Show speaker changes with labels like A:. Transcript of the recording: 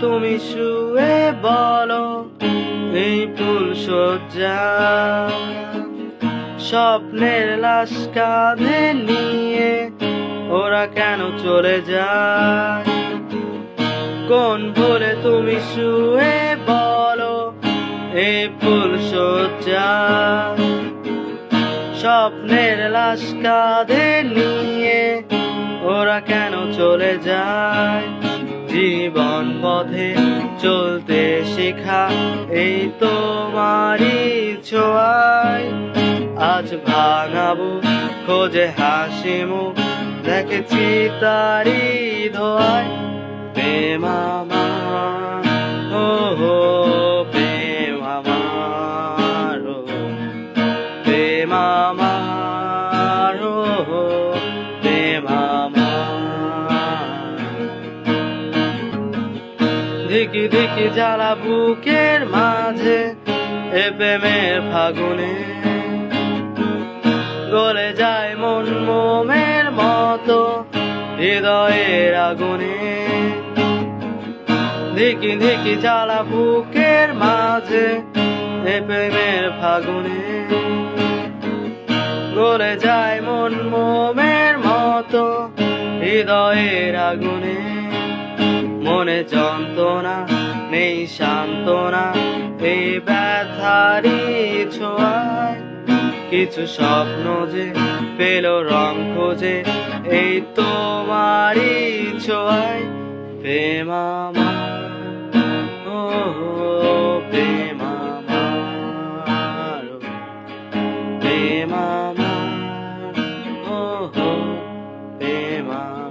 A: তুমি শুয়ে বলো এই ফুল সজ্জা, স্বপ্নের লাশ কাঁধে নিয়ে ওরা কেন চলে যায়? কোন ভুলে তুমি শুয়ে বলো এই ফুল সজ্জা, স্বপ্নের লাশ কাঁধে নিয়ে ওরা কেন চলে যায়? জীবন পথে চলতে শেখা এই তোমারই ছোঁয়ায়, আজ ভাঙাবো খোঁজে হাসি মুখ দেখেছি তারি ধোয়ায়। প্রেম আমার, ও হো প্রেম আমার, ও প্রেম আমার, ও হো প্রেম আমার। ধিকি ধিকি জ্বালা বুকের মাঝে এ প্রেমের ফাগুনে, গলে যায় মন মোমের মতো হৃদয়ের আগুনে। ধিকি ধিকি জ্বালা বুকের মাঝে এ প্রেমের ফাগুনে, গলে যায় মন মোমের মতো হৃদয়ের আগুনে। মনে যন্ত্রণা নেই সান্ত্বনা এই ব্যথারি ছোঁয়ায়, কিছু স্বপ্ন যে পেল রং খোঁজে এই তোমারই ছোঁয়ায়। প্রেম আমার, ও প্রেম আমার, প্রেম আমার, ও প্রেম আমার।